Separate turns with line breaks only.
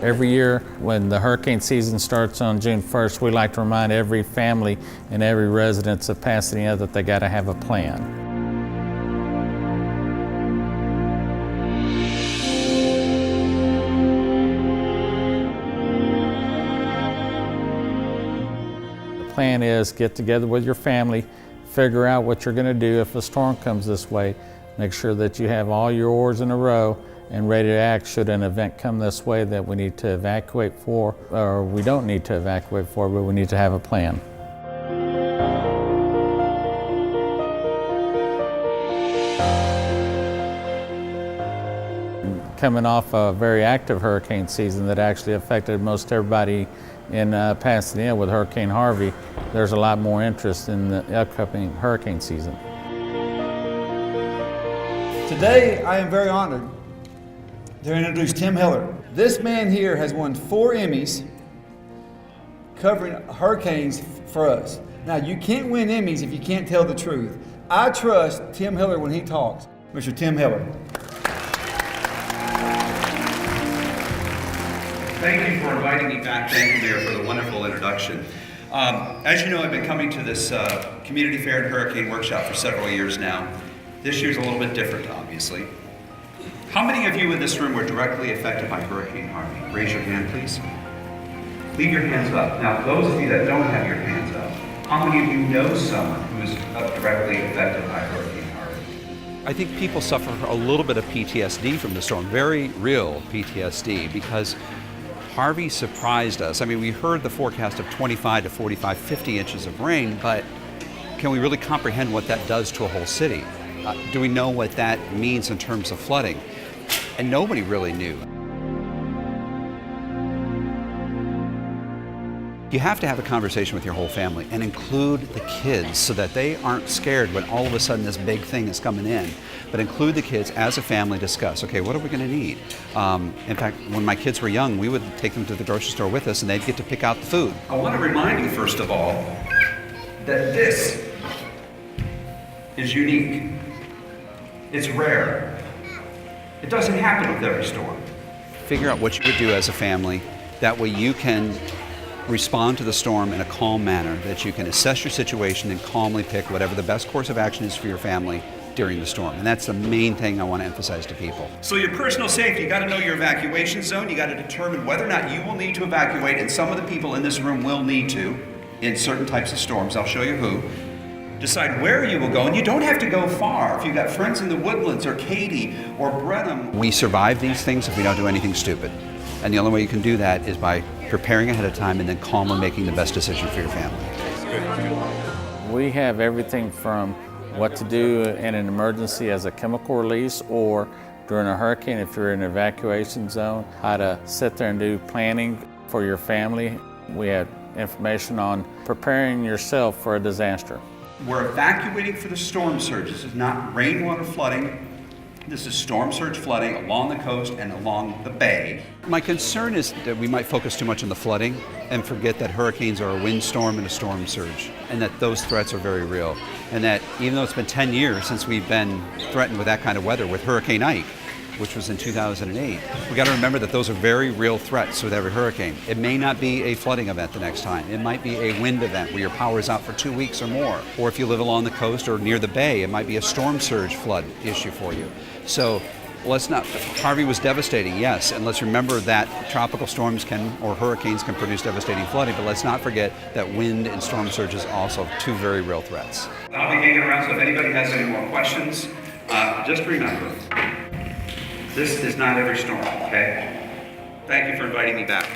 Every year when the hurricane season starts on June 1st, we like to remind every family and every resident of Pasadena that they got to have a plan. The plan is get together with your family, figure out what you're going to do if a storm comes this way. Make sure that you have all your oars in a row and ready to act should an event come this way that we need to evacuate for, or we don't need to evacuate for, but we need to have a plan. Coming off a very active hurricane season that actually affected most everybody in Pasadena with Hurricane Harvey, there's a lot more interest in the upcoming hurricane season.
Today, I am very honored to introduce Tim Heller. This man here has won 4 Emmys covering hurricanes for us. Now, you can't win Emmys if you can't tell the truth. I trust Tim Heller when he talks. Mr. Tim Heller.
Thank you for inviting me back. Thank you, Mayor, for the wonderful introduction. As you know, I've been coming to this Community Fair and Hurricane Workshop for several years now. This year's a little bit different, obviously. How many of you in this room were directly affected by Hurricane Harvey? Raise your hand, please. Leave your hands up. Now, those of you that don't have your hands up, how many of you know someone who is directly affected by Hurricane Harvey?
I think people suffer a little bit of PTSD from the storm, very real PTSD, because Harvey surprised us. I mean, we heard the forecast of 25 to 45, 50 inches of rain, but can we really comprehend what that does to a whole city? Do we know what that means in terms of flooding? And nobody really knew. You have to have a conversation with your whole family and include the kids so that they aren't scared when all of a sudden this big thing is coming in. But include the kids as a family, discuss, okay, what are we going to need? In fact, when my kids were young, we would take them to the grocery store with us and they'd get to pick out the food.
I want to remind you, first of all, that this is unique. It's rare. It doesn't happen with every storm.
Figure out what you would do as a family. That way you can respond to the storm in a calm manner, that you can assess your situation and calmly pick whatever the best course of action is for your family during the storm. And that's the main thing I want to emphasize to people.
So your personal safety, you got to know your evacuation zone. You got to determine whether or not you will need to evacuate, and some of the people in this room will need to in certain types of storms. I'll show you who. Decide where you will go, and you don't have to go far. If you've got friends in the Woodlands or Katy or Brenham.
We survive these things if we don't do anything stupid. And the only way you can do that is by preparing ahead of time and then calmly making the best decision for your family.
We have everything from what to do in an emergency as a chemical release, or during a hurricane if you're in an evacuation zone, how to sit there and do planning for your family. We have information on preparing yourself for a disaster.
We're evacuating for the storm surge. This is not rainwater flooding. This is storm surge flooding along the coast and along the bay.
My concern is that we might focus too much on the flooding and forget that hurricanes are a windstorm and a storm surge, and that those threats are very real. And that even though it's been 10 years since we've been threatened with that kind of weather with Hurricane Ike, which was in 2008, we got to remember that those are very real threats with every hurricane. It may not be a flooding event the next time. It might be a wind event where your power is out for 2 weeks or more. Or if you live along the coast or near the bay, it might be a storm surge flood issue for you. So let's not, Harvey was devastating, yes, and let's remember that tropical storms or hurricanes can produce devastating flooding, but let's not forget that wind and storm surge is also 2 very real threats.
I'll be hanging around, so if anybody has any more questions, just remember, this is not every storm, okay? Thank you for inviting me back.